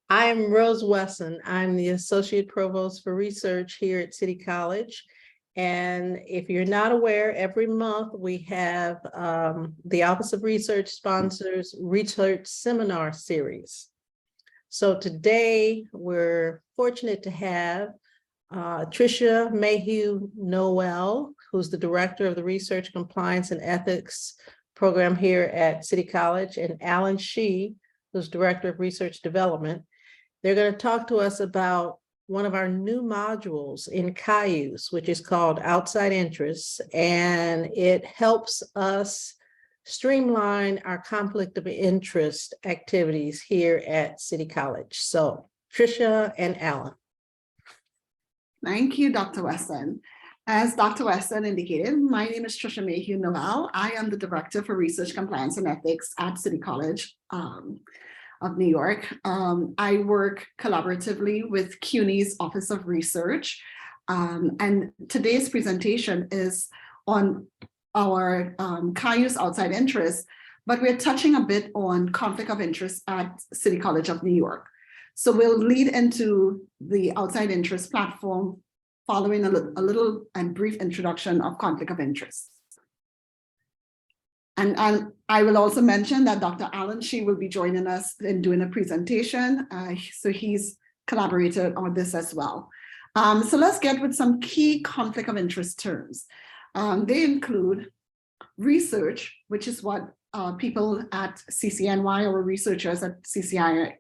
I am Rose Wesson. I'm the Associate Provost for Research here at City College. And if you're not aware, every month we have the Office of Research sponsors Research Seminar Series. So today we're fortunate to have Tricia Mayhew-Noel, who's the Director of the Research Compliance and Ethics Program here at City College, and Shih, who's Director of Research Development. They're going to talk to us about one of our new modules in Cayuse, which is called Outside Interests, and it helps us streamline our conflict of interest activities here at City College. So, Tricia and Alan. Thank you, Dr. Wesson. As Dr. Wesson indicated, my name is Tricia Mayhew-Noel. I am the Director for Research Compliance and Ethics at City College of New York. I work collaboratively with CUNY's Office of Research. And today's presentation is on our Cayuse outside interests, but we're touching a bit on conflict of interest at City College of New York. So we'll lead into the outside interest platform following a little and brief introduction of conflict of interest. And I will also mention that Dr. Alan Shih will be joining us in doing a presentation. So he's collaborated on this as well. So let's get with some key conflict of interest terms. They include research, which is what people at CCNY or researchers at CCNY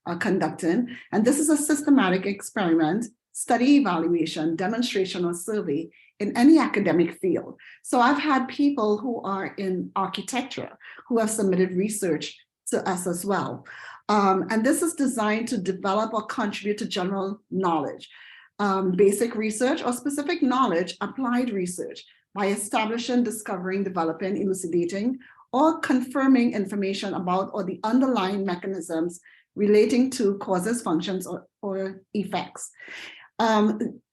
are conducting. And this is a systematic experiment, study evaluation, demonstration, or survey in any academic field. So I've had people who are in architecture who have submitted research to us as well. And this is designed to develop or contribute to general knowledge, basic research or specific knowledge, applied research by establishing, discovering, developing, elucidating, or confirming information about or the underlying mechanisms relating to causes, functions, or effects.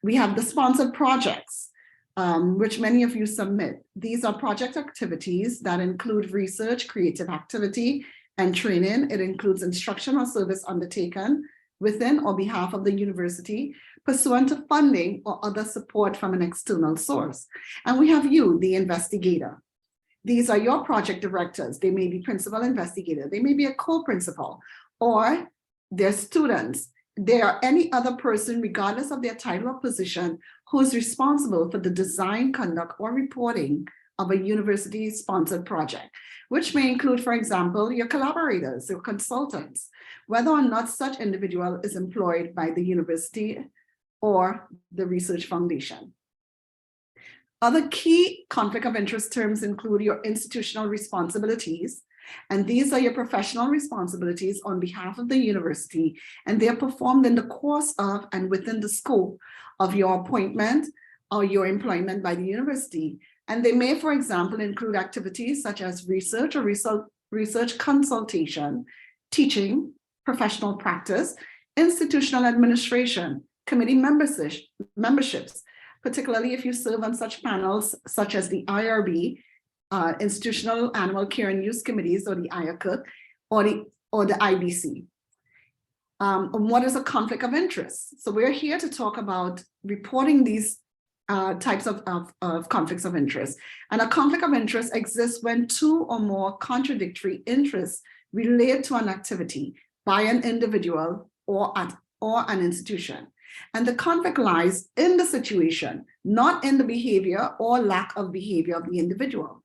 We have the sponsored projects, which many of you submit. These are project activities that include research, creative activity, and training. It includes instruction or service undertaken within or behalf of the university, pursuant to funding or other support from an external source. And we have you, the investigator. These are your project directors. They may be principal investigator. They may be a co-principal, or their students. They are any other person, regardless of their title or position, who is responsible for the design, conduct, or reporting of a university-sponsored project, which may include, for example, your collaborators, your consultants, whether or not such individual is employed by the university or the research foundation. Other key conflict of interest terms include your institutional responsibilities, and these are your professional responsibilities on behalf of the university, and they are performed in the course of and within the scope of your appointment or your employment by the university. And they may, for example, include activities such as research or research consultation, teaching, professional practice, institutional administration, committee memberships, particularly if you serve on such panels such as the IRB, Institutional Animal Care and Use Committees, or the IACUC, or the IBC. What is a conflict of interest? So we're here to talk about reporting these types of conflicts of interest. And a conflict of interest exists when two or more contradictory interests relate to an activity by an individual or an institution. And the conflict lies in the situation, not in the behavior or lack of behavior of the individual.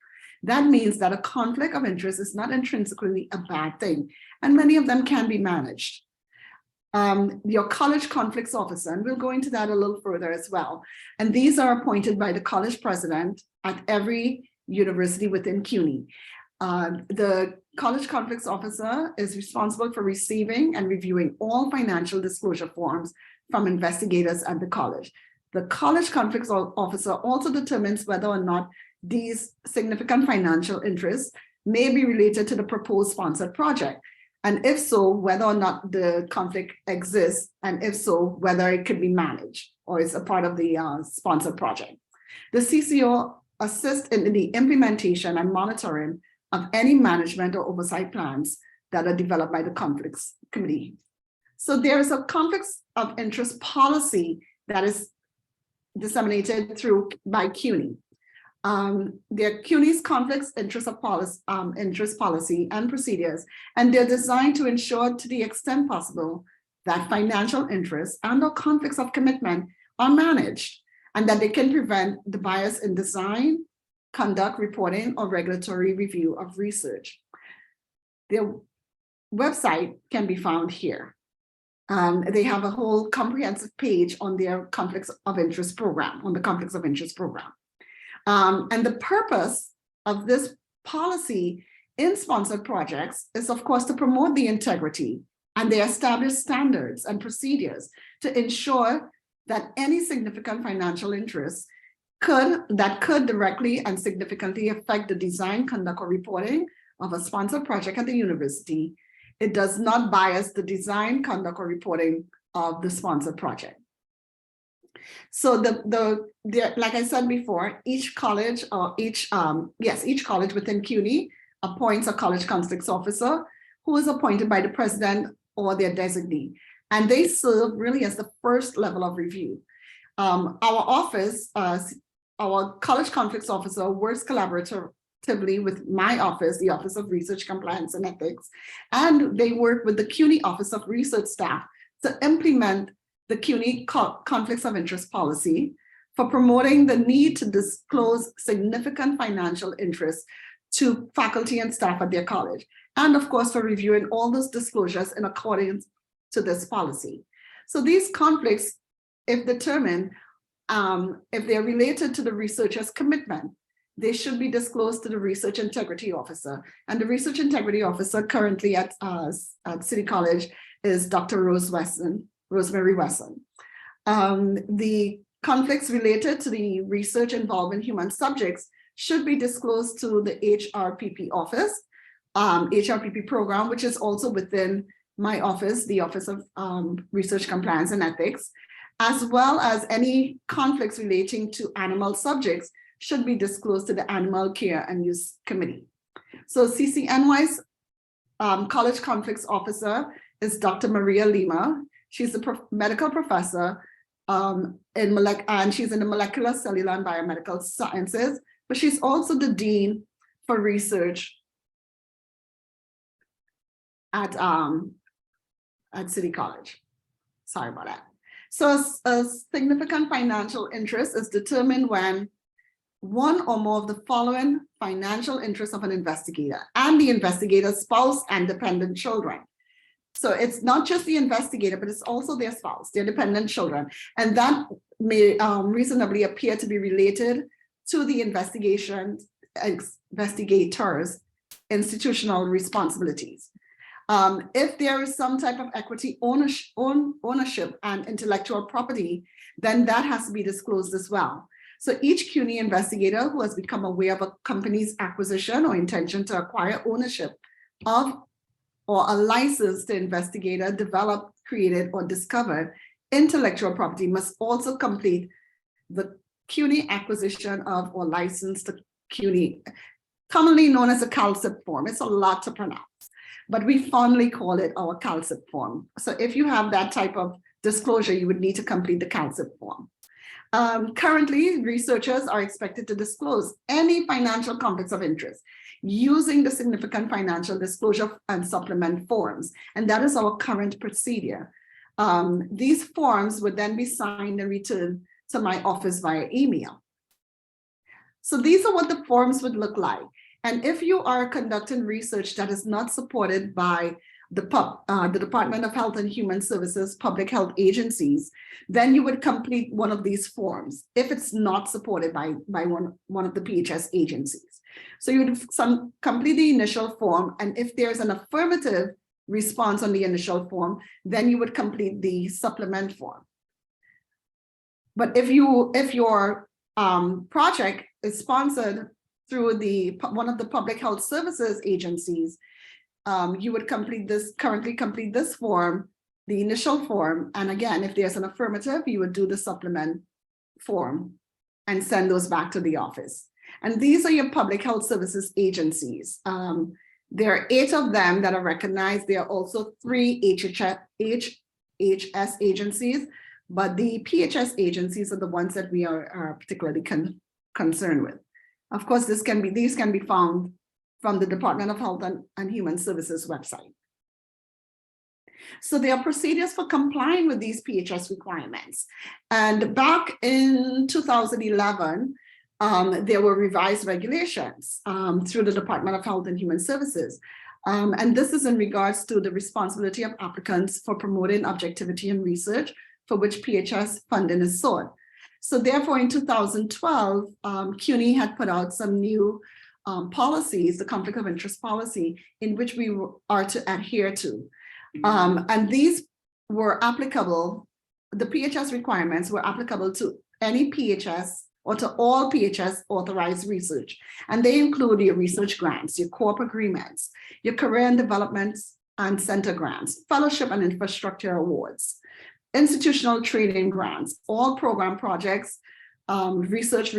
That means that a conflict of interest is not intrinsically a bad thing, and many of them can be managed. Your college conflicts officer, and we'll go into that a little further as well. And these are appointed by the college president at every university within CUNY. The college conflicts officer is responsible for receiving and reviewing all financial disclosure forms from investigators at the college. The college conflicts officer also determines whether or not these significant financial interests may be related to the proposed sponsored project. And if so, whether or not the conflict exists, and if so, whether it could be managed or is a part of the sponsored project. The CCO assists in the implementation and monitoring of any management or oversight plans that are developed by the conflicts committee. So there is a conflicts of interest policy that is disseminated by CUNY. They're CUNY's conflicts interest policy and procedures, and they're designed to ensure, to the extent possible, that financial interests and/or conflicts of commitment are managed, and that they can prevent the bias in design, conduct, reporting, or regulatory review of research. Their website can be found here. They have a whole comprehensive page on their conflicts of interest program, on the conflicts of interest program. And the purpose of this policy in sponsored projects is, of course, to promote the integrity, and they establish standards and procedures to ensure that any significant financial interests that could directly and significantly affect the design, conduct, or reporting of a sponsored project at the university, it does not bias the design, conduct, or reporting of the sponsored project. So like I said before, each college or each college within CUNY appoints a college conflicts officer who is appointed by the president or their designee. And they serve really as the first level of review. Our office, our college conflicts officer, works collaboratively with my office, the Office of Research Compliance and Ethics, and they work with the CUNY Office of Research staff to implement the CUNY conflicts of interest policy for promoting the need to disclose significant financial interests to faculty and staff at their college, and of course for reviewing all those disclosures in accordance to this policy. So these conflicts, if determined, if they're related to the researcher's commitment, they should be disclosed to the Research Integrity Officer. And the Research Integrity Officer currently at City College is Dr. Rosemary Wesson. The conflicts related to the research involving human subjects should be disclosed to the HRPP office, HRPP program, which is also within my office, the Office of Research Compliance and Ethics, as well as any conflicts relating to animal subjects should be disclosed to the Animal Care and Use Committee. So CCNY's College Conflicts Officer is Dr. Maria Lima. She's a medical professor and she's in the molecular, cellular, and biomedical sciences, but she's also the Dean for Research at City College. Sorry about that. So a significant financial interest is determined when one or more of the following financial interests of an investigator and the investigator's spouse and dependent children. So it's not just the investigator, but it's also their spouse, their dependent children. And that may reasonably appear to be related to the investigator's institutional responsibilities. If there is some type of equity ownership and intellectual property, then that has to be disclosed as well. So each CUNY investigator who has become aware of a company's acquisition or intention to acquire ownership of or a license to investigate, develop, created, or discovered intellectual property must also complete the CUNY acquisition of or license to CUNY, commonly known as a CALCIP form. It's a lot to pronounce, but we fondly call it our CALCIP form. So if you have that type of disclosure, you would need to complete the CALCIP form. Currently, researchers are expected to disclose any financial conflicts of interest using the significant financial disclosure and supplement forms. And that is our current procedure. These forms would then be signed and returned to my office via email. So these are what the forms would look like. And if you are conducting research that is not supported by the Department of Health and Human Services public health agencies, then you would complete one of these forms if it's not supported by one of the PHS agencies. So you would complete the initial form, and if there's an affirmative response on the initial form, then you would complete the supplement form. But if your project is sponsored through one of the public health services agencies, you would currently complete this form, the initial form. And again, if there's an affirmative, you would do the supplement form and send those back to the office. And these are your public health services agencies. There are 8 of them that are recognized. There are also 3 HHS agencies, but the PHS agencies are the ones that we are particularly concerned with. Of course, these can be found from the Department of Health and Human Services website. So there are procedures for complying with these PHS requirements. And back in 2011, there were revised regulations through the Department of Health and Human Services. And this is in regards to the responsibility of applicants for promoting objectivity in research for which PHS funding is sought. So therefore, in 2012, CUNY had put out some new policies, the conflict of interest policy, in which we are to adhere to. And these were applicable, the PHS requirements were applicable to any PHS or to all PHS authorized research. And they include your research grants, your co-op agreements, your career and development and center grants, fellowship and infrastructure awards, institutional training grants, all program projects, research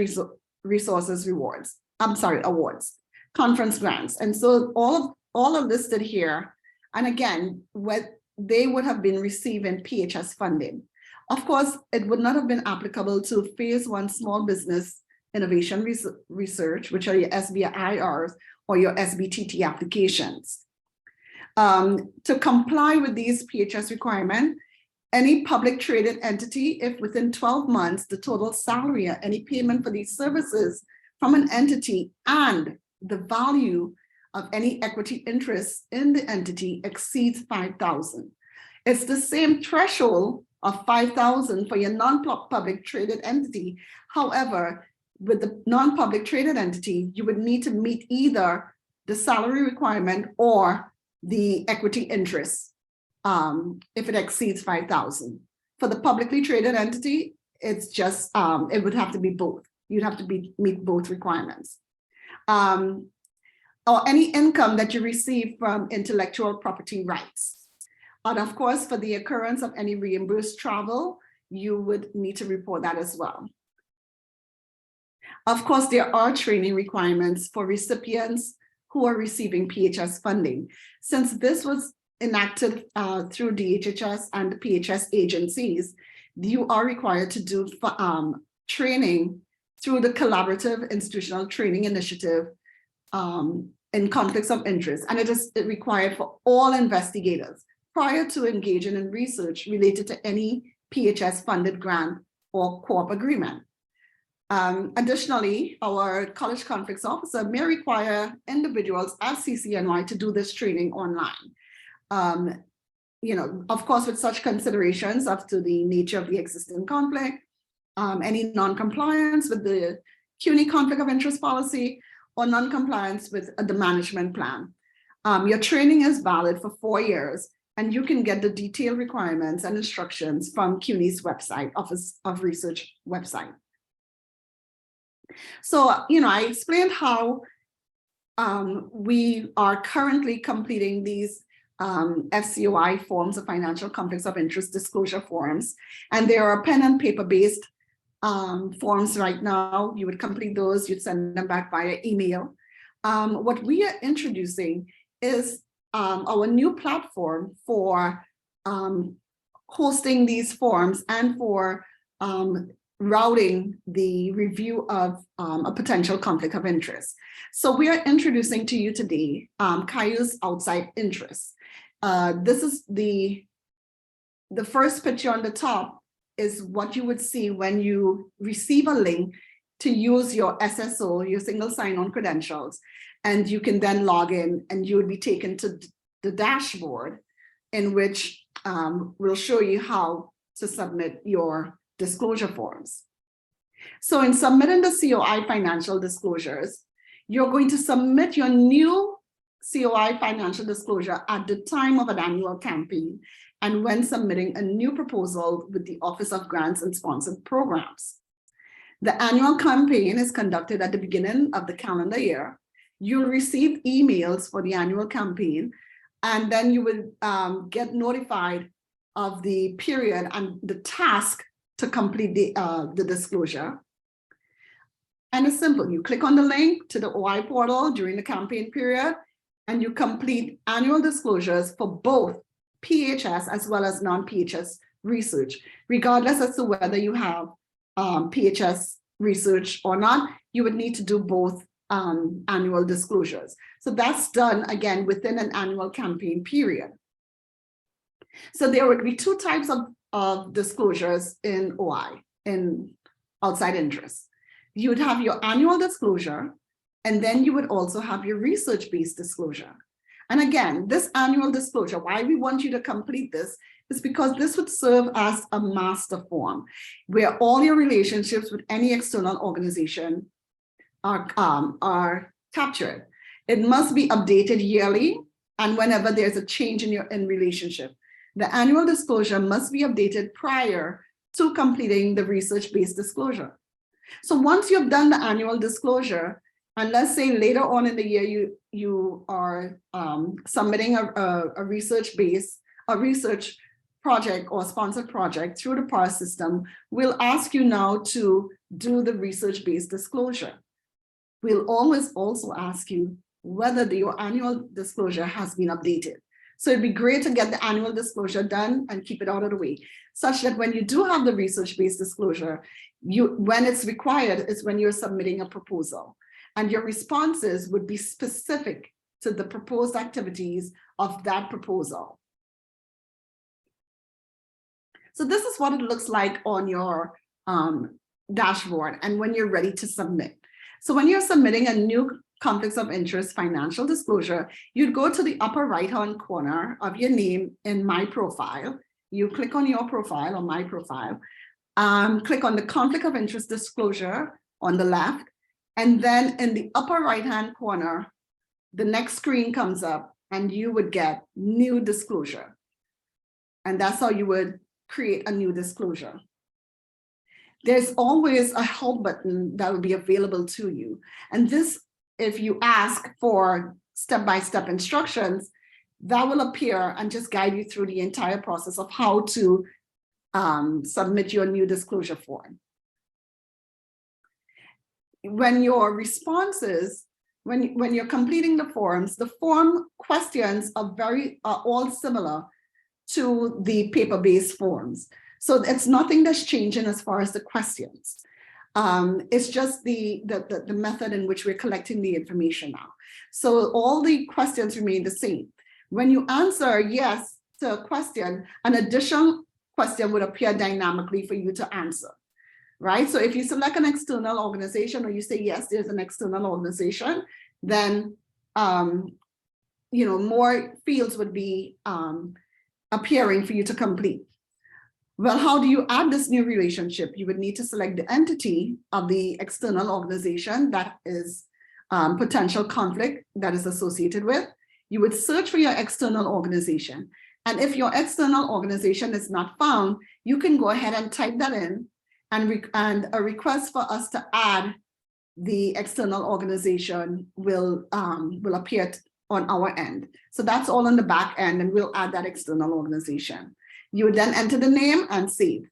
resources awards, conference grants. And so all are listed here. And again, what they would have been receiving PHS funding. Of course, it would not have been applicable to phase 1 small business innovation research, which are your SBIRs or your SBTT applications. To comply with these PHS requirements, any public traded entity, if within 12 months, the total salary or any payment for these services from an entity and the value of any equity interest in the entity exceeds 5,000. It's the same threshold of 5,000 for your non-public traded entity. However, with the non-public traded entity, you would need to meet either the salary requirement or the equity interest if it exceeds 5,000. For the publicly traded entity, it's just, it would have to be both. You'd have to meet both requirements. Or any income that you receive from intellectual property rights. And of course, for the occurrence of any reimbursed travel, you would need to report that as well. Of course, there are training requirements for recipients who are receiving PHS funding. Since this was enacted through DHHS and the PHS agencies, you are required to do training through the Collaborative Institutional Training Initiative in conflicts of interest, and it is required for all investigators prior to engaging in research related to any PHS funded grant or co-op agreement. Additionally, our college conflicts officer may require individuals at CCNY to do this training online. You know, of course, with such considerations as to the nature of the existing conflict, any non-compliance with the CUNY conflict of interest policy, or non-compliance with the management plan. Your training is valid for 4 years, and you can get the detailed requirements and instructions from CUNY's website, Office of Research website. So, you know, I explained how we are currently completing these FCOI forms of financial conflicts of interest disclosure forms, and there are pen and paper based forms right now. You would complete those, you'd send them back via email. What we are introducing is our new platform for hosting these forms and for routing the review of a potential conflict of interest. So we are introducing to you today Cayuse outside interest. This is the first picture on the top is what you would see when you receive a link to use your SSO, your single sign-on credentials, and you can then log in and you would be taken to the dashboard in which will show you how to submit your disclosure forms. So in submitting the COI financial disclosures, you're going to submit your new COI financial disclosure at the time of an annual campaign and when submitting a new proposal with the Office of Grants and Sponsored Programs. The annual campaign is conducted at the beginning of the calendar year. You'll receive emails for the annual campaign, and then you will get notified of the period and the task to complete the disclosure. And it's simple. You click on the link to the OI portal during the campaign period, and you complete annual disclosures for both PHS as well as non-PHS research, regardless as to whether you have PHS research or not, you would need to do both annual disclosures. So that's done again within an annual campaign period. So there would be two types of disclosures in OI, in outside interest. You would have your annual disclosure, and then you would also have your research-based disclosure. And again, this annual disclosure, why we want you to complete this is because this would serve as a master form where all your relationships with any external organization are captured. It must be updated yearly and whenever there's a change in your relationship. The annual disclosure must be updated prior to completing the research-based disclosure. So once you've done the annual disclosure, and let's say later on in the year you are submitting a research project or sponsored project through the PAR system, we'll ask you now to do the research-based disclosure. We'll always also ask you whether your annual disclosure has been updated. So it'd be great to get the annual disclosure done and keep it out of the way, such that when you do have the research-based disclosure, when it's required is when you're submitting a proposal. And your responses would be specific to the proposed activities of that proposal. So this is what it looks like on your dashboard and when you're ready to submit. So when you're submitting a new conflicts of interest financial disclosure, you'd go to the upper right-hand corner of your name in My Profile. You click on your profile or My Profile, click on the conflict of interest disclosure on the left, and then in the upper right-hand corner, the next screen comes up and you would get new disclosure. And that's how you would create a new disclosure. There's always a help button that will be available to you. And this, if you ask for step-by-step instructions, that will appear and just guide you through the entire process of how to submit your new disclosure form. When your responses, when you're completing the forms, the form questions are all similar to the paper-based forms. So it's nothing that's changing as far as the questions. It's just the method in which we're collecting the information now. So all the questions remain the same. When you answer yes to a question, an additional question would appear dynamically for you to answer, right? So if you select an external organization or you say, yes, there's an external organization, then more fields would be appearing for you to complete. Well, how do you add this new relationship? You would need to select the entity of the external organization that is potential conflict that is associated with. You would search for your external organization. And if your external organization is not found, you can go ahead and type that in and a request for us to add the external organization will appear on our end. So that's all on the back end, and we'll add that external organization. You would then enter the name and save.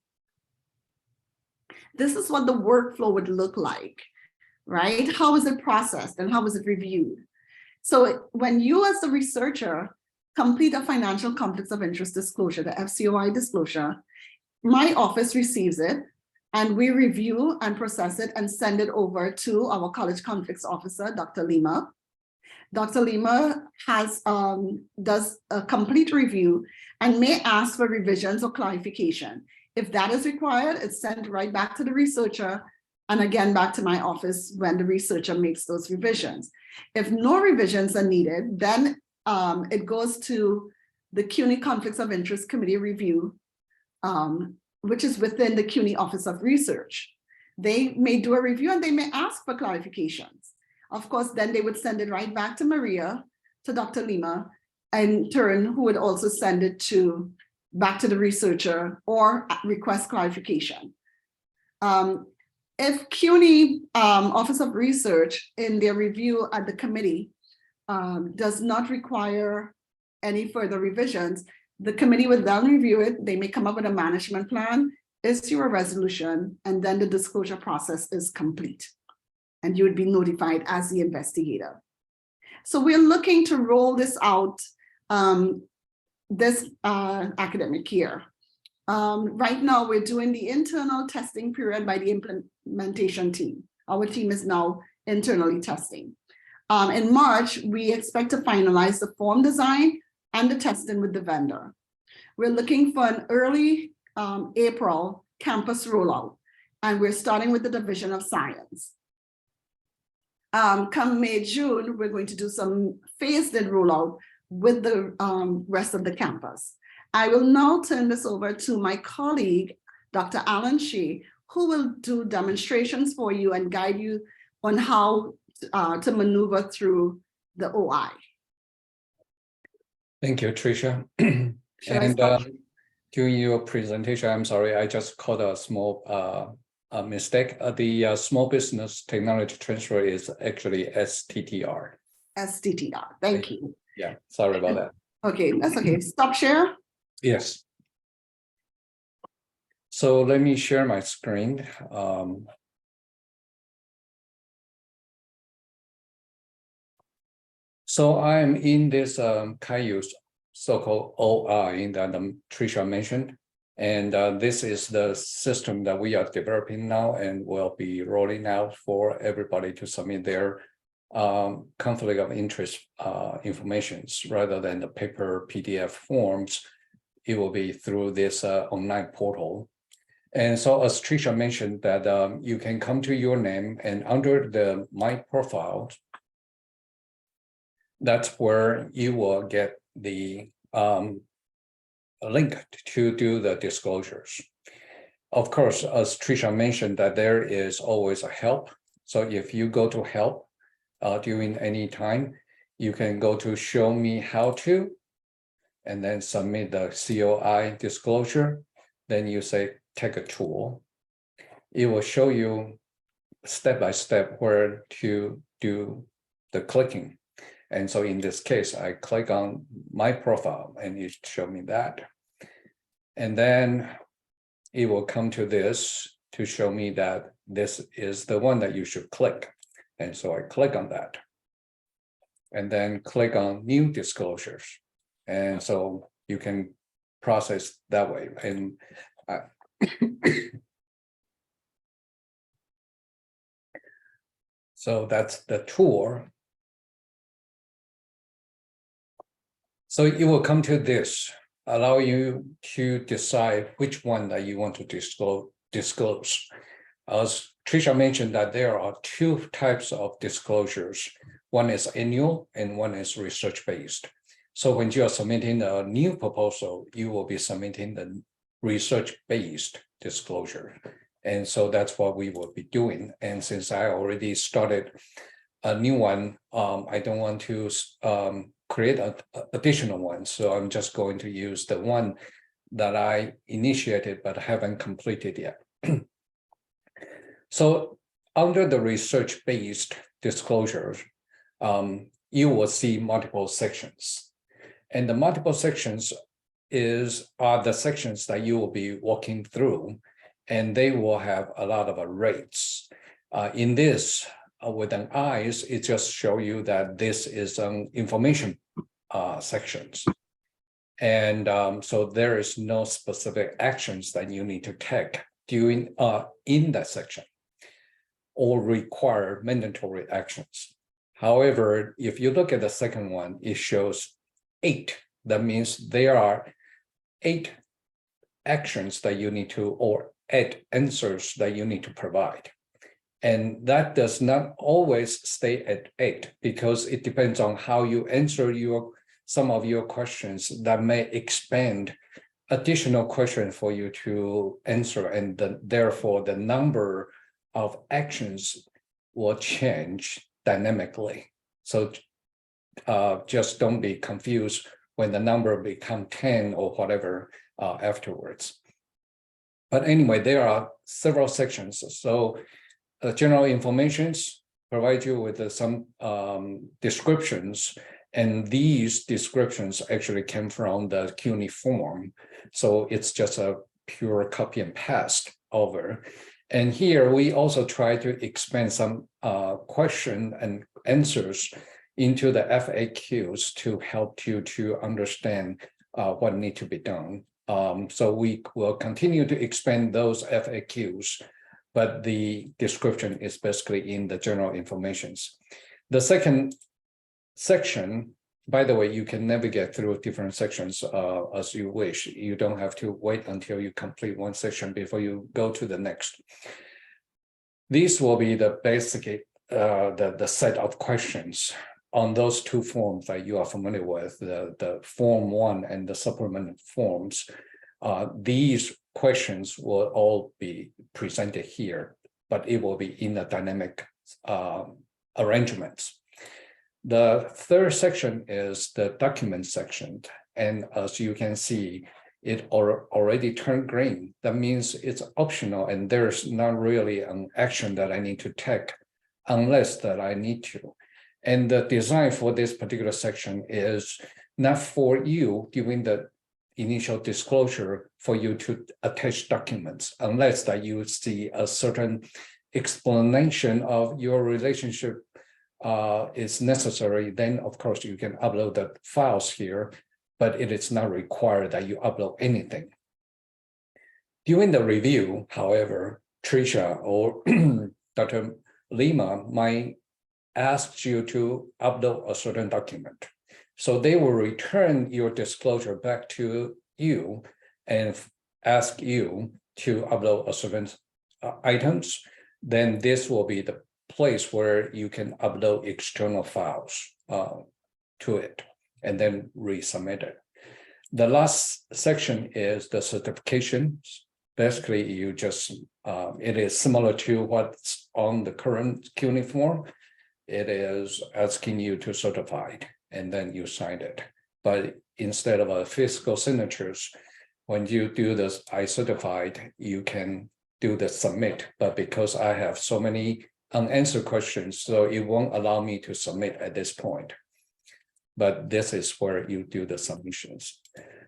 This is what the workflow would look like, right? How is it processed and how is it reviewed? So when you as the researcher complete a financial conflicts of interest disclosure, the FCOI disclosure, my office receives it and we review and process it and send it over to our college conflicts officer, Dr. Lima. Dr. Lima does a complete review and may ask for revisions or clarification. If that is required, it's sent right back to the researcher and again back to my office when the researcher makes those revisions. If no revisions are needed, then it goes to the CUNY Conflicts of Interest Committee review, which is within the CUNY Office of Research. They may do a review and they may ask for clarifications. Of course, then they would send it right back to Maria, to Dr. Lima, in turn, who would also send it back to the researcher or request clarification. If CUNY Office of Research in their review at the committee does not require any further revisions, the committee would then review it. They may come up with a management plan, issue a resolution, and then the disclosure process is complete. And you would be notified as the investigator. So we're looking to roll this out this academic year. Right now, we're doing the internal testing period by the implementation team. Our team is now internally testing. In March, we expect to finalize the form design and the testing with the vendor. We're looking for an early April campus rollout, and we're starting with the Division of Science. Come May, June, we're going to do some phased-in rollout with the rest of the campus. I will now turn this over to my colleague, Dr. Shih, who will do demonstrations for you and guide you on how to maneuver through the OI. Thank you, Tricia. And during your presentation, I'm sorry, I just caught a small mistake. The Small Business Technology Transfer is actually STTR. STTR, thank you. Yeah, sorry about that. Okay, that's okay. Stop share. Yes. So let me share my screen. So I'm in this Cayuse, so-called OI that Tricia mentioned. And this is the system that we are developing now and will be rolling out for everybody to submit their conflict of interest informations rather than the paper PDF forms. It will be through this online portal. And so as Tricia mentioned that you can come to your name and under the My Profile, that's where you will get the link to do the disclosures. Of course, as Tricia mentioned that there is always a help. So if you go to help during any time, you can go to show me how to, and then submit the COI disclosure. Then you say, take a tool. It will show you step by step where to do the clicking. And so in this case, I click on My Profile and it showed me that. And then it will come to this to show me that this is the one that you should click. And so I click on that. And then click on New Disclosures. And so you can process that way. And so that's the tool. So it will come to this, allow you to decide which one that you want to disclose. As Tricia mentioned that there are two types of disclosures. One is annual and one is research-based. So when you are submitting a new proposal, you will be submitting the research-based disclosure. And so that's what we will be doing. And since I already started a new one, I don't want to create an additional one. So I'm just going to use the one that I initiated but haven't completed yet. So under the research-based disclosures, you will see multiple sections. And the multiple sections are the sections that you will be walking through, and they will have a lot of rates. In this, with an eyes, it just show you that this is an information sections. And so there is no specific actions that you need to take during in that section or require mandatory actions. However, if you look at the second one, it shows 8. That means there are 8 actions that you need to, or 8 answers that you need to provide. And that does not always stay at 8 because it depends on how you answer some of your questions that may expand additional questions for you to answer, and therefore the number of actions will change dynamically. So just don't be confused when the number become 10 or whatever afterwards. But anyway, there are several sections. So general informations provide you with some descriptions, and these descriptions actually came from the CUNY form. So it's just a pure copy and paste over. And here we also try to expand some question and answers into the FAQs to help you to understand what need to be done. So we will continue to expand those FAQs, but the description is basically in the general informations. The second section, by the way, you can navigate through different sections as you wish. You don't have to wait until you complete one section before you go to the next. These will be the basic, the set of questions on those two forms that you are familiar with, the Form 1 and the supplement forms. These questions will all be presented here, but it will be in a dynamic arrangements. The third section is the document section. And as you can see, it already turned green. That means it's optional and there's not really an action that I need to take unless that I need to. And the design for this particular section is not for you during the initial disclosure for you to attach documents unless that you see a certain explanation of your relationship is necessary. Then of course you can upload the files here, but it is not required that you upload anything. During the review, however, Tricia or Dr. Lima might ask you to upload a certain document. So they will return your disclosure back to you and ask you to upload a certain items. Then this will be the place where you can upload external files to it and then resubmit it. The last section is the certifications. Basically, you just, it is similar to what's on the current CUNY form. It is asking you to certify and then you sign it. But instead of a physical signatures, when you do this I certified, you can do the submit. But because I have so many unanswered questions, so it won't allow me to submit at this point. But this is where you do the submissions.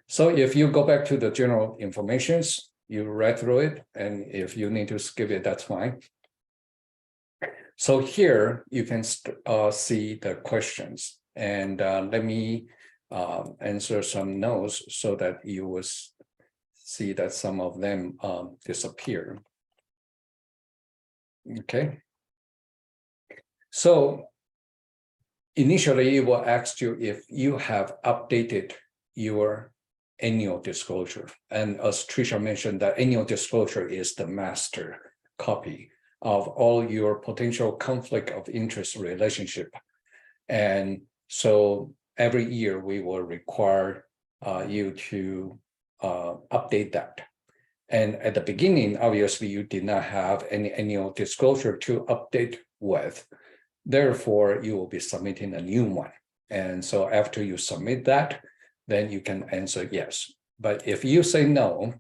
So if you go back to the general informations, you read through it, and if you need to skip it, that's fine. So here you can see the questions, and let me answer some notes so that you will see that some of them disappear. Okay. So initially it will ask you if you have updated your annual disclosure. And as Tricia mentioned, the annual disclosure is the master copy of all your potential conflict of interest relationship. And so every year we will require you to update that. And at the beginning, obviously, you did not have any annual disclosure to update with. Therefore, you will be submitting a new one. And so after you submit that, then you can answer yes. But if you say no,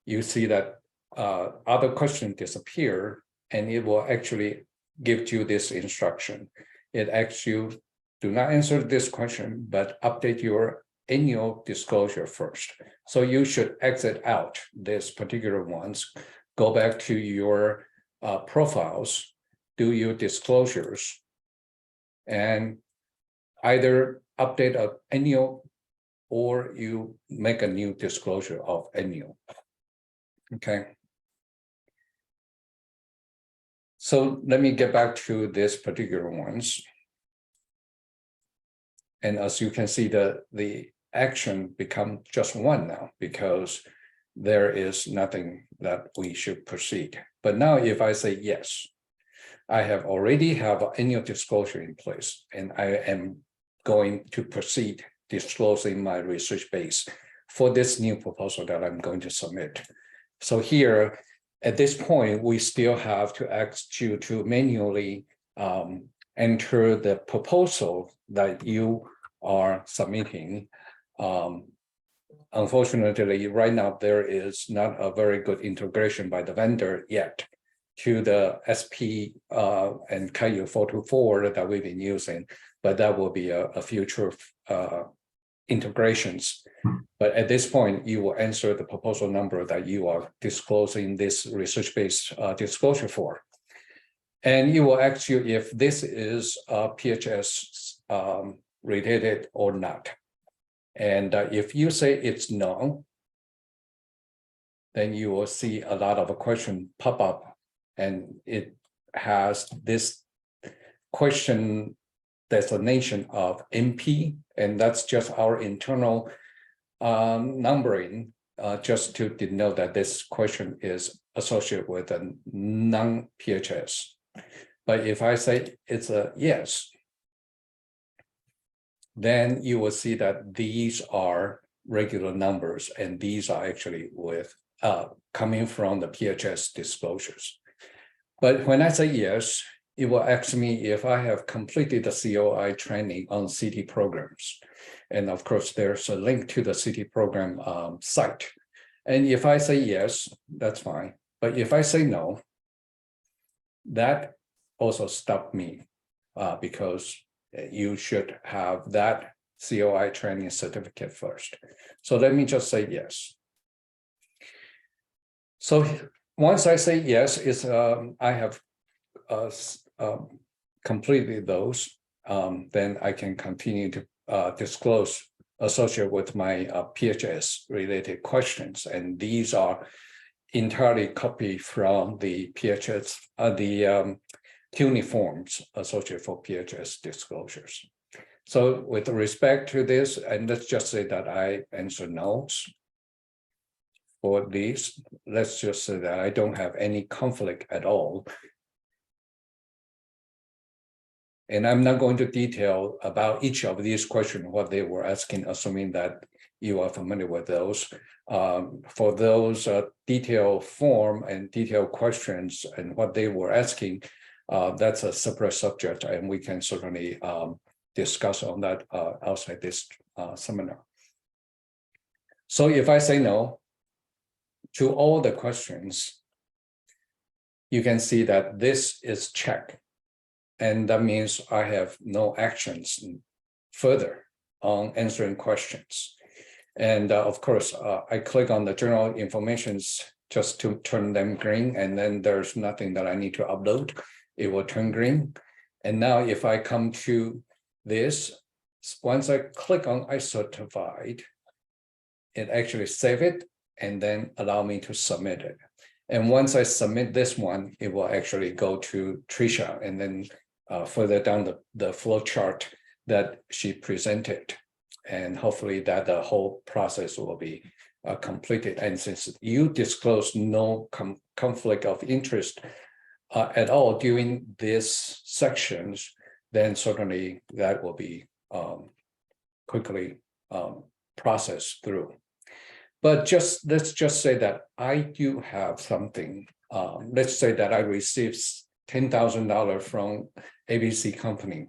you see that other questions disappear, and it will actually give you this instruction. It asks you, do not answer this question, but update your annual disclosure first. So you should exit out this particular ones, go back to your profiles, do your disclosures, and either update an annual or you make a new disclosure of annual. Okay. So let me get back to this particular ones. And as you can see, the action become just one now because there is nothing that we should proceed. But now if I say yes, I have already have an annual disclosure in place, and I am going to proceed disclosing my research base for this new proposal that I'm going to submit. So here, at this point, we still have to ask you to manually enter the proposal that you are submitting. Unfortunately, right now, there is not a very good integration by the vendor yet to the SP and Cayuse 424 that we've been using, but that will be a future integrations. But at this point, you will answer the proposal number that you are disclosing this research-based disclosure for. And it will ask you if this is PHS related or not. And if you say it's no, then you will see a lot of a question pop up, and it has this question designation of MP, and that's just our internal numbering, just to denote that this question is associated with a non-PHS. But if I say it's a yes, then you will see that these are regular numbers, and these are actually with coming from the PHS disclosures. But when I say yes, it will ask me if I have completed the COI training on CT programs. And of course, there's a link to the CT program site. And if I say yes, that's fine. But if I say no, that also stopped me because you should have that COI training certificate first. So let me just say yes. So once I say yes, it's I have completed those, then I can continue to disclose associated with my PHS related questions. And these are entirely copied from the PHS, the CUNY forms associated for PHS disclosures. So with respect to this, and let's just say that I answer no's for these. Let's just say that I don't have any conflict at all. And I'm not going to detail about each of these questions, what they were asking, assuming that you are familiar with those. For those detailed form and detailed questions and what they were asking, that's a separate subject, and we can certainly discuss on that outside this seminar. So if I say no to all the questions, you can see that this is checked. And that means I have no actions further on answering questions. And of course, I click on the general informations just to turn them green, and then there's nothing that I need to upload. It will turn green. And now if I come to this, once I click on I certified, it actually save it and then allow me to submit it. And once I submit this one, it will actually go to Tricia, and then further down the flow chart that she presented. And hopefully that the whole process will be completed. And since you disclose no conflict of interest at all during these sections, then certainly that will be quickly processed through. But let's just say that I do have something. Let's say that I received $10,000 from ABC company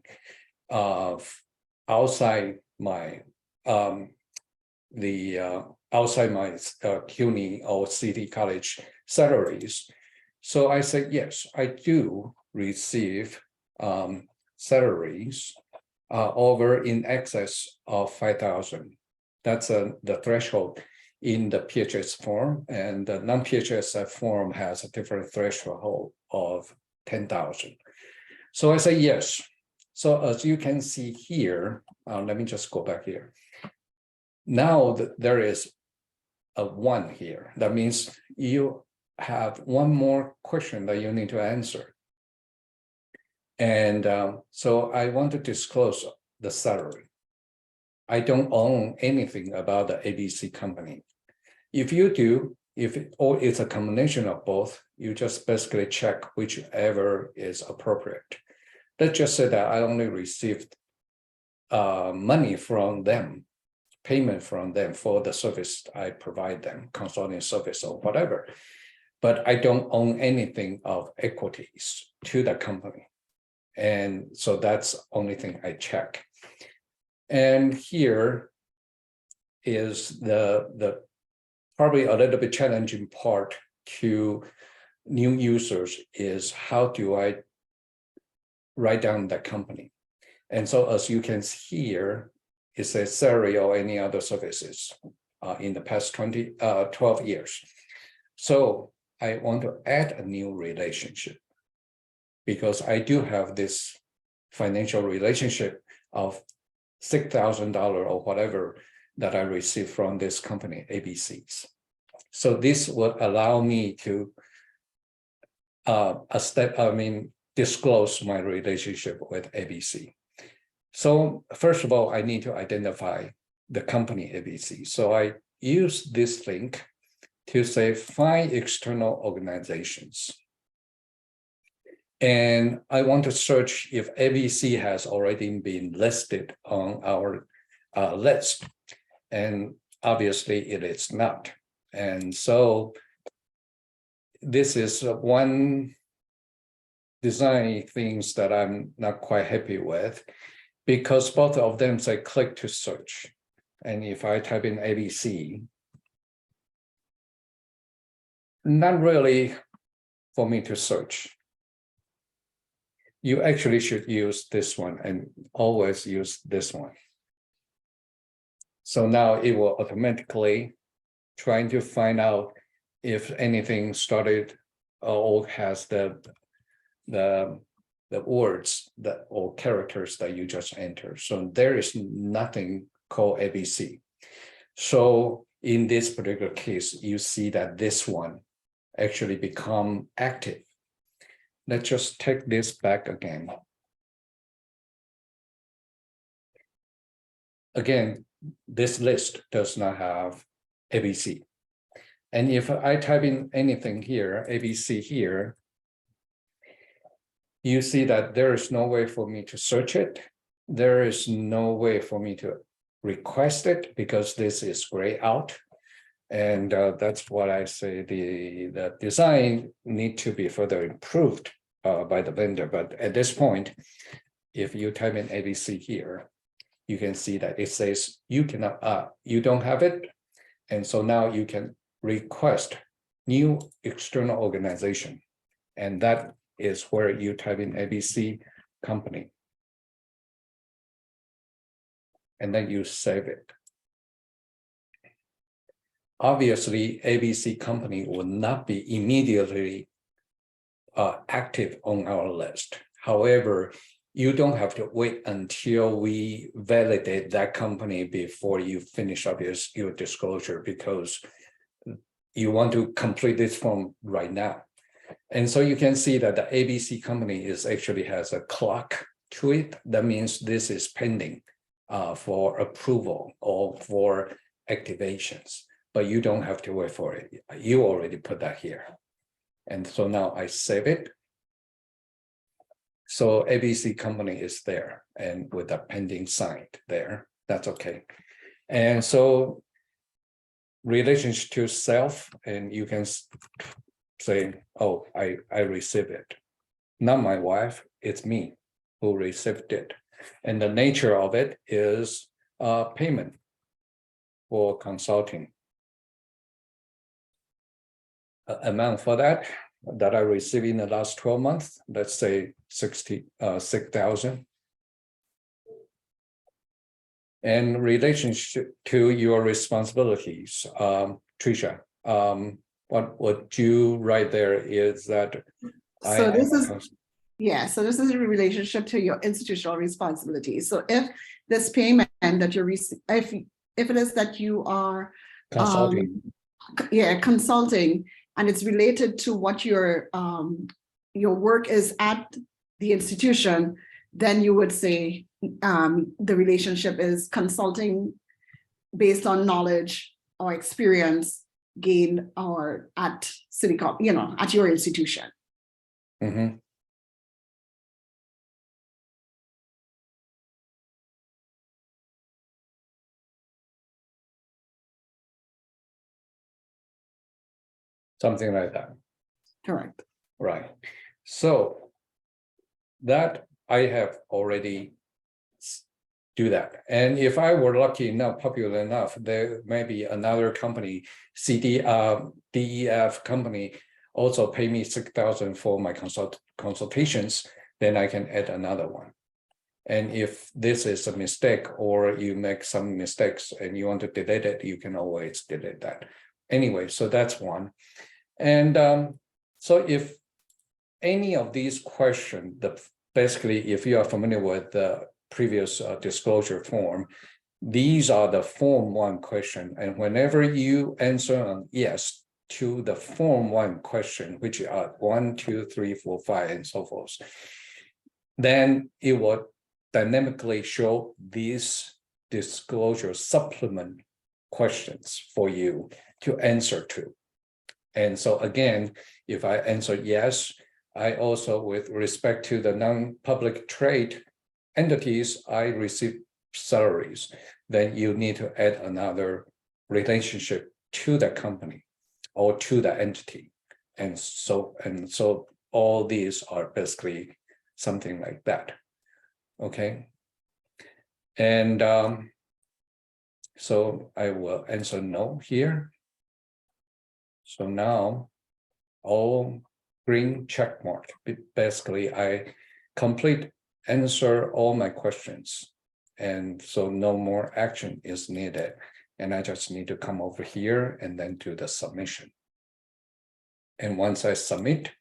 outside my outside my CUNY or City College salaries. So I said, yes, I do receive salaries over in excess of 5,000. That's the threshold in the PHS form, and the non-PHS form has a different threshold of 10,000. So I say yes. So as you can see here, let me just go back here. Now there is a 1 here. That means you have one more question that you need to answer. And so I want to disclose the salary. I don't own anything about the ABC company. If you do, or it's a combination of both, you just basically check whichever is appropriate. Let's just say that I only received money from them, payment from them for the service I provide them, consulting service or whatever, but I don't own anything of equities to the company. And so that's the only thing I check. And here is the probably a little bit challenging part to new users is how do I write down the company? And so as you can see here, it says salary or any other services in the past 12 years. So I want to add a new relationship. because I do have this financial relationship of $6,000 or whatever that I received from this company, ABCs. So this will allow me to disclose my relationship with ABC. So first of all, I need to identify the company ABC. So I use this link to say, find external organizations. And I want to search if ABC has already been listed on our list. And obviously it is not. And so this is one design things that I'm not quite happy with, because both of them say click to search. And if I type in ABC, not really for me to search. You actually should use this one and always use this one. So now it will automatically trying to find out if anything started or has the words that or characters that you just entered. So there is nothing called ABC. So in this particular case, you see that this one actually become active. Let's just take this back again. Again, this list does not have ABC. And if I type in anything here, ABC here, you see that there is no way for me to search it. There is no way for me to request it because this is grayed out. And that's what I say, the design need to be further improved by the vendor. But at this point, if you type in ABC here, you can see that it says you cannot, you don't have it. And so now you can request new external organization. And that is where you type in ABC company. And then you save it. Obviously, ABC company will not be immediately active on our list. However, you don't have to wait until we validate that company before you finish up your disclosure, because you want to complete this form right now. And so you can see that the ABC company is actually has a clock to it. That means this is pending for approval or for activations, but you don't have to wait for it. You already put that here. And so now I save it. So ABC company is there and with a pending signed there, that's okay. And so relationship to self, and you can say, oh, I received it. Not my wife, it's me who received it. And the nature of it is payment for consulting. Amount for that I received in the last 12 months, let's say 6,000. And relationship to your responsibilities, Tricia, what you write there is that So this is a relationship to your institutional responsibilities. So if this payment that you're if it is that you are consulting, consulting, and it's related to what your work is at the institution, then you would say the relationship is consulting based on knowledge or experience gained or at City College, at your institution. Mm-hmm. Something like that. Correct. Right. So that I have already do that. And if I were lucky enough, popular enough, there may be another company, DEF company, also pay me 6,000 for my consultations, then I can add another one. And if this is a mistake or you make some mistakes and you want to delete it, you can always delete that. Anyway, so that's one. And so if any of these questions, basically, if you are familiar with the previous disclosure form, these are the form 1 question. And whenever you answer on yes to the form 1 question, which are 1, 2, 3, 4, 5, and so forth, then it will dynamically show these disclosure supplement questions for you to answer to. And so again, if I answer yes, I also, with respect to the non-public trade entities, I receive salaries, then you need to add another relationship to the company or to the entity. And so all these are basically something like that. Okay. And so I will answer no here. So now all green check mark. Basically, I answer all my questions. And so no more action is needed. And I just need to come over here and then do the submission. And once I submit,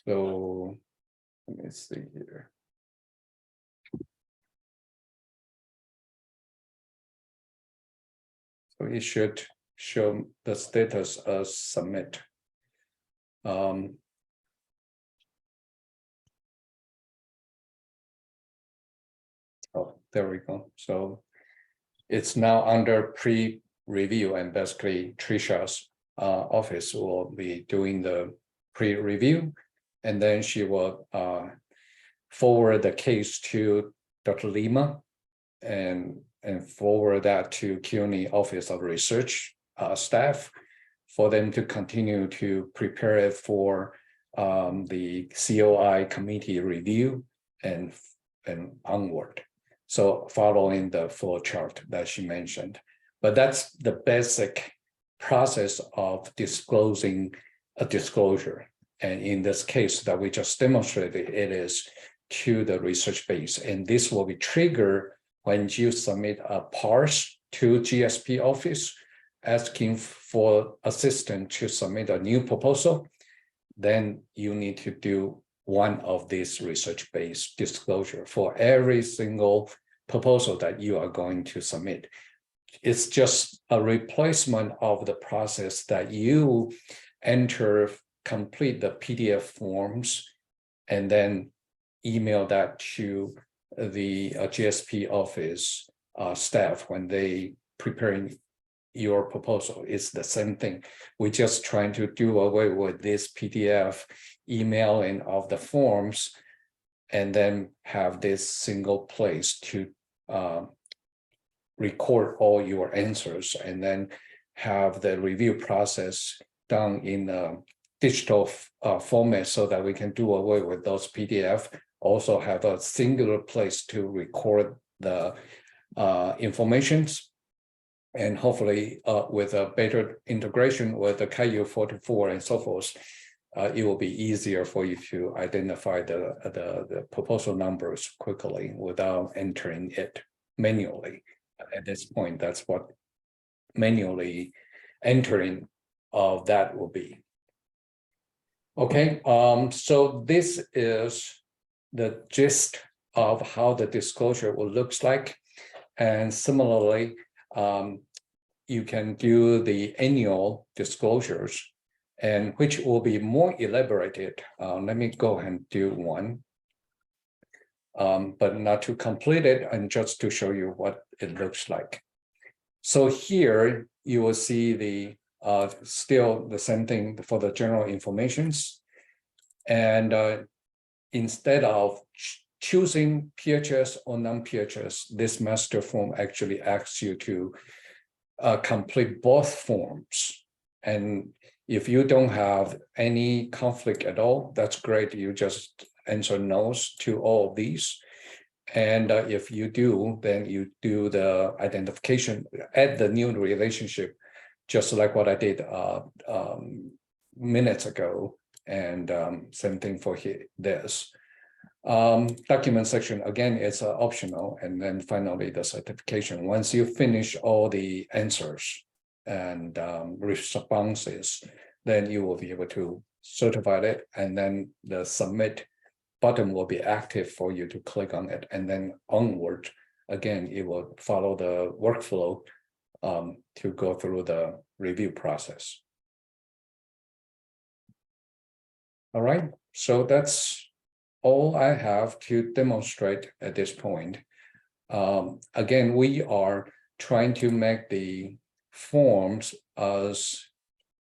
so let me see here. So it should show the status as submit. Oh, there we go. So it's now under pre-review, and basically Tricia's office will be doing the pre-review, and then she will forward the case to Dr. Lima and forward that to CUNY Office of Research staff for them to continue to prepare it for the COI committee review and onward. So following the flow chart that she mentioned, but that's the basic process of disclosing a disclosure. And in this case that we just demonstrated, it is to the research base. And this will be triggered when you submit a parse to GSP office asking for assistance to submit a new proposal. Then you need to do one of these research-based disclosure for every single proposal that you are going to submit. It's just a replacement of the process that you complete the PDF forms and then email that to the GSP office staff when they preparing your proposal. It's the same thing. We're just trying to do away with this PDF emailing of the forms and then have this single place to record all your answers and then have the review process done in a digital format so that we can do away with those PDF. Also have a singular place to record the informations, and hopefully with a better integration with the Cayuse 44 and so forth, it will be easier for you to identify the proposal numbers quickly without entering it manually. At this point, that's what manually entering of that will be. Okay, so this is the gist of how the disclosure will looks like. And similarly, you can do the annual disclosures, and which will be more elaborated. Let me go ahead and do one, but not to complete it, and just to show you what it looks like. So here you will see the still the same thing for the general informations. And instead of choosing PHS or non-PHS, this master form actually asks you to complete both forms. And if you don't have any conflict at all, that's great. You just answer no's to all of these. And if you do, then you do the identification, add the new relationship, just like what I did minutes ago. And same thing for this. Document section, again, it's optional. And then finally, the certification. Once you finish all the answers and responses, then you will be able to certify it. And then the submit button will be active for you to click on it. And then onward, again, it will follow the workflow to go through the review process. All right, so that's all I have to demonstrate at this point. Again, we are trying to make the forms as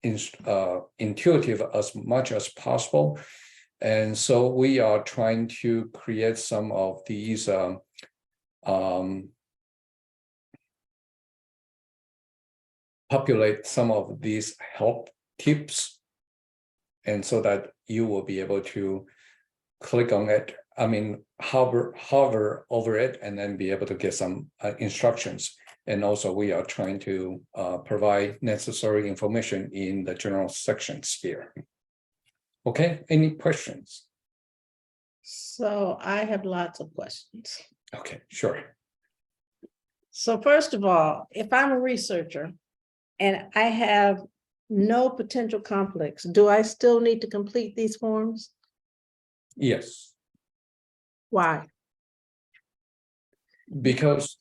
intuitive as much as possible. And so we are trying to create some of these populate some of these help tips, and so that you will be able to click on it. I mean, hover over it and then be able to get some instructions. And also we are trying to provide necessary information in the general sections here. Okay, any questions? So I have lots of questions. Okay, sure. So first of all, if I'm a researcher and I have no potential conflicts, do I still need to complete these forms? Yes, Why? because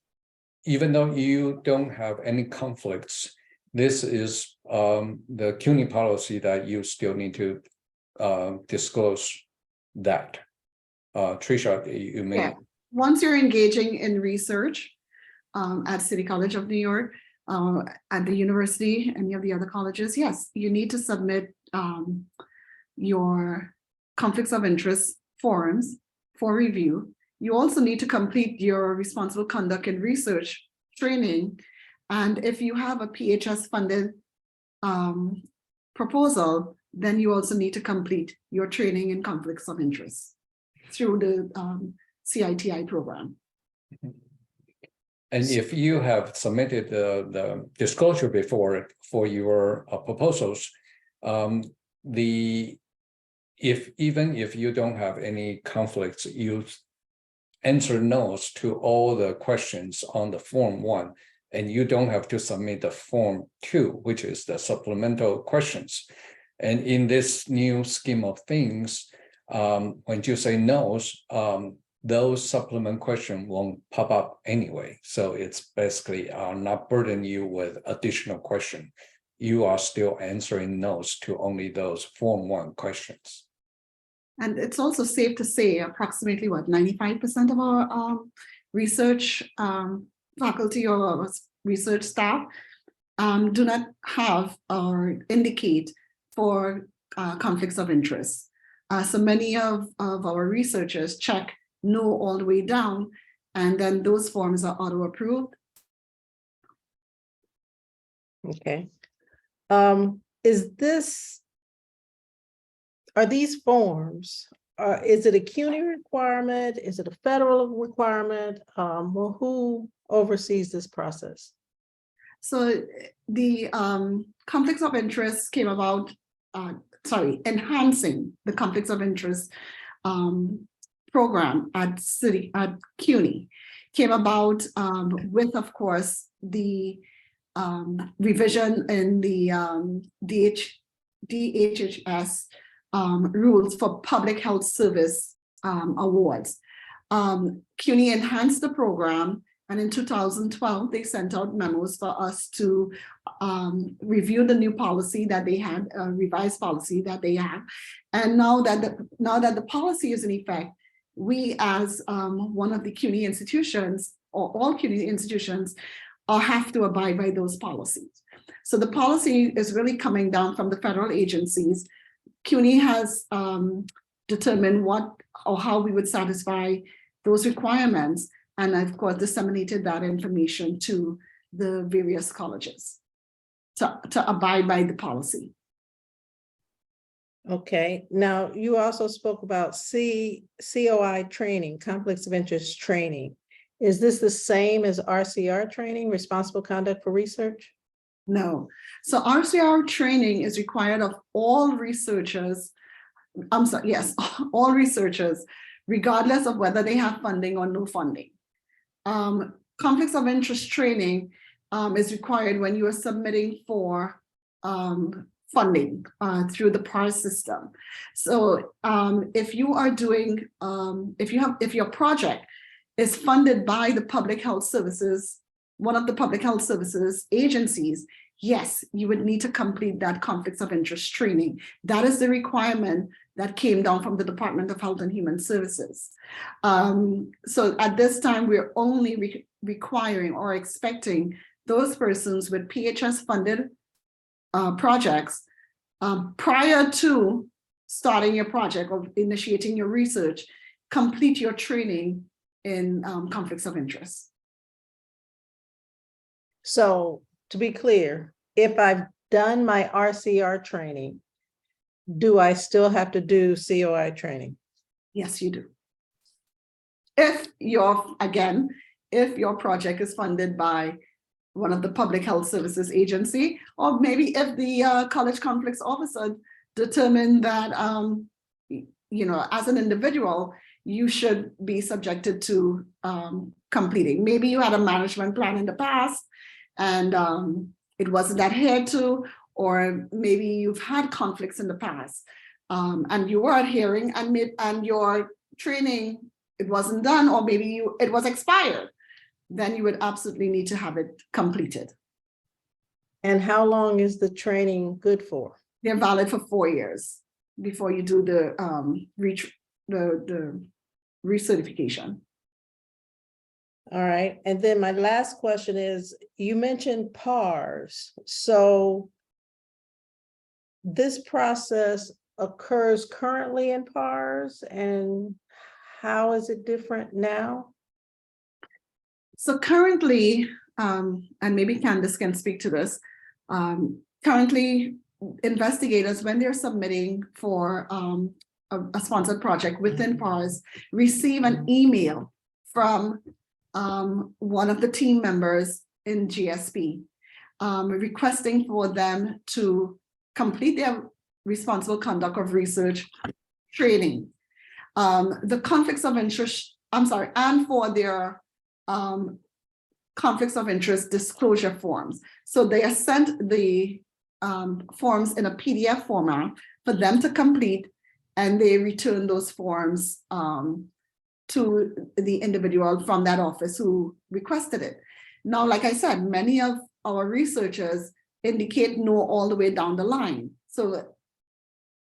even though you don't have any conflicts, this is the CUNY policy that you still need to disclose that. Tricia, you may. Yeah. Once you're engaging in research at City College of New York, at the university, any of the other colleges, yes, you need to submit your conflicts of interest forms for review. You also need to complete your responsible conduct and research training. And if you have a PHS funded proposal, then you also need to complete your training in conflicts of interest through the CITI program. And if you have submitted the disclosure before for your proposals, even if you don't have any conflicts, you answer no's to all the questions on the form 1, and you don't have to submit the form 2, which is the supplemental questions. And in this new scheme of things, when you say no's, those supplement questions won't pop up anyway. So it's basically not burden you with additional question. You are still answering no's to only those form 1 questions. And it's also safe to say approximately 95% of our research faculty or research staff do not have or indicate for conflicts of interest. So many of our researchers check no all the way down, and then those forms are auto approved. Okay. Are these forms, is it a CUNY requirement? Is it a federal requirement? Well, who oversees this process? So the conflicts of interest came about, enhancing the conflicts of interest program at CUNY came about with, of course, the revision in the DHHS rules for public health service awards. CUNY enhanced the program, and in 2012 they sent out memos for us to review the new policy that they had, revised policy that they have. And now that the policy is in effect, we as one of the CUNY institutions, or all CUNY institutions, have to abide by those policies. So the policy is really coming down from the federal agencies. CUNY has determined what or how we would satisfy those requirements, and of course disseminated that information to the various colleges to abide by the policy. Okay, now you also spoke about COI training, conflicts of interest training. Is this the same as RCR training, responsible conduct for research? No. So RCR training is required of all researchers. I'm sorry, yes, all researchers, regardless of whether they have funding or no funding. Conflicts of interest training is required when you are submitting for funding through the PARS system. So if you are doing, if your project is funded by the public health services, one of the public health services agencies, yes, you would need to complete that conflicts of interest training. That is the requirement that came down from the Department of Health and Human Services. So at this time, we're only requiring or expecting those persons with PHS funded projects prior to starting your project or initiating your research, complete your training in conflicts of interest. So to be clear, if I've done my RCR training, do I still have to do COI training? Yes, you do. If if your project is funded by one of the public health services agency, or maybe if the college conflicts officer determined that, as an individual, you should be subjected to completing. Maybe you had a management plan in the past and it wasn't adhered to, or maybe you've had conflicts in the past and you were adhering and your training, it wasn't done, or maybe it was expired, then you would absolutely need to have it completed. And how long is the training good for? They're valid for 4 years before you do the recertification. All right. And then my last question is, you mentioned PARS. So this process occurs currently in PARS, and how is it different now? So currently, and maybe Candace can speak to this, currently investigators, when they're submitting for a sponsored project within PARS, receive an email from one of the team members in GSP requesting for them to complete their responsible conduct of research training. The conflicts of interest, and for their conflicts of interest disclosure forms. So they are sent the forms in a PDF format for them to complete, and they return those forms to the individual from that office who requested it. Now, like I said, many of our researchers indicate no all the way down the line. So,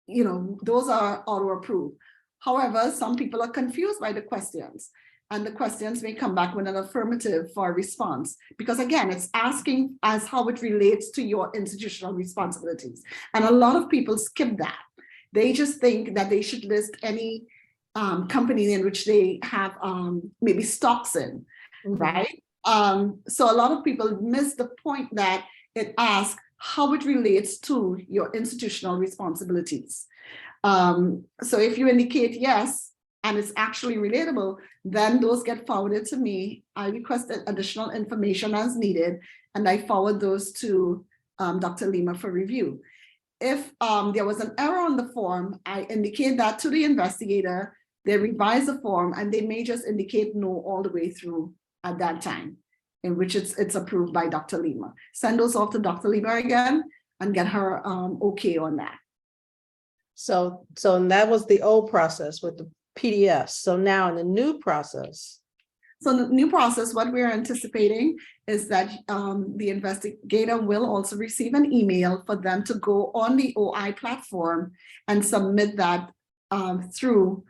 those are auto-approved. However, some people are confused by the questions, and the questions may come back with an affirmative for a response, because again, it's asking as how it relates to your institutional responsibilities. And a lot of people skip that. They just think that they should list any company in which they have maybe stocks in, right? So a lot of people miss the point that it asks how it relates to your institutional responsibilities. So if you indicate yes, and it's actually relatable, then those get forwarded to me. I request additional information as needed, and I forward those to Dr. Lima for review. If there was an error on the form, I indicate that to the investigator, they revise the form, and they may just indicate no all the way through at that time, in which it's approved by Dr. Lima. Send those off to Dr. Lima again and get her okay on that. So that was the old process with the PDFs. So now in the new process. So the new process, what we're anticipating is that the investigator will also receive an email for them to go on the OI platform and submit that through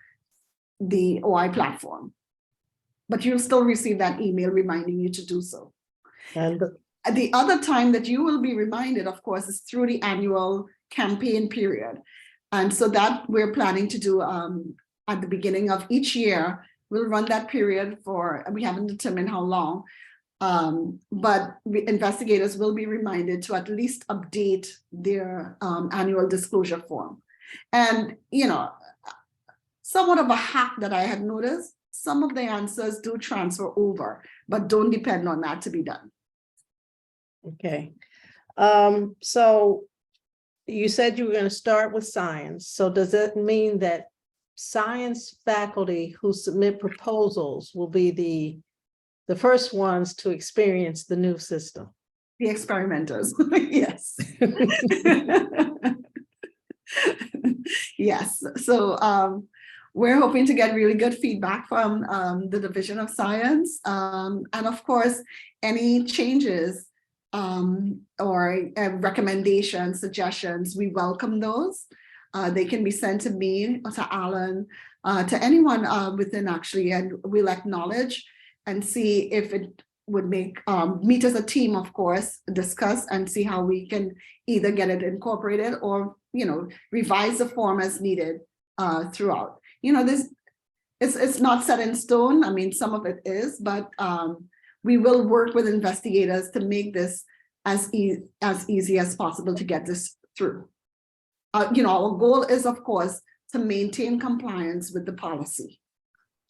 the OI platform. But you'll still receive that email reminding you to do so. And the other time that you will be reminded, of course, is through the annual campaign period. And so that we're planning to do at the beginning of each year. We'll run that period for, we haven't determined how long, but investigators will be reminded to at least update their annual disclosure form. And, somewhat of a hack that I had noticed, some of the answers do transfer over, but don't depend on that to be done. okay. So you said you were going to start with science. So does that mean that science faculty who submit proposals will be the first ones to experience the new system. The experimenters, yes. Yes, so we're hoping to get really good feedback from the Division of Science. And of course, any changes or recommendations, suggestions, we welcome those. They can be sent to me, or to Alan, to anyone within actually, and we'll acknowledge and see if it would make, meet as a team, of course, discuss and see how we can either get it incorporated or, you know, revise the form as needed throughout. You know, this, it's not set in stone. I mean, some of it is, but we will work with investigators to make this as easy as possible to get this through. You know, our goal is, of course, to maintain compliance with the policy.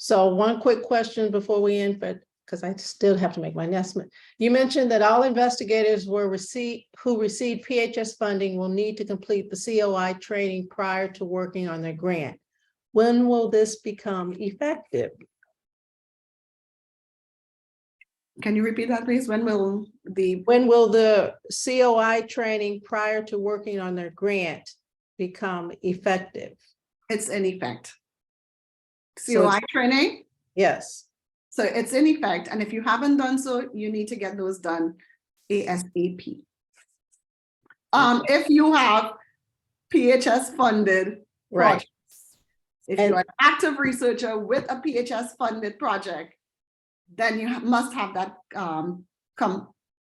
So one quick question before we end, but because I still have to make my announcement. You mentioned that all investigators who received PHS funding will need to complete the COI training prior to working on their grant. When will this become effective? Can you repeat that, please? When will the COI training prior to working on their grant become effective? It's in effect. COI training? Yes. So it's in effect, and if you haven't done so, you need to get those done ASAP. If you have PHS funded Right. projects, if you're an active researcher with a PHS funded project, then you must have that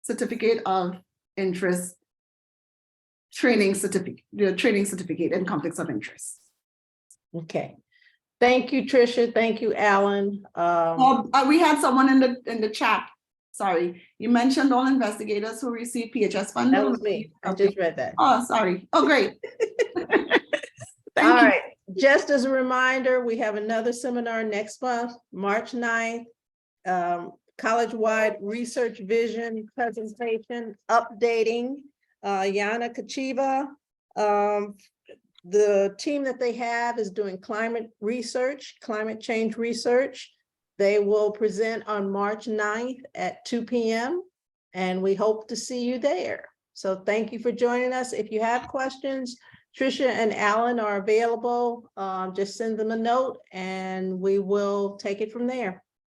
certificate of interest, training certificate in conflicts of interest. Okay. Thank you, Tricia. Thank you, Alan. We had someone in the chat. Sorry, you mentioned all investigators who receive PHS funding. That was me. I just read that. Oh, sorry. Oh, great. Thank All you. right. Just as a reminder, we have another seminar next month, March 9th. College-wide research vision presentation, updating Yana Kachiba. The team that they have is doing climate change research. They will present on March 9th at 2 p.m. and we hope to see you there. So thank you for joining us. If you have questions, Tricia and Alan are available. Just send them a note and we will take it from there.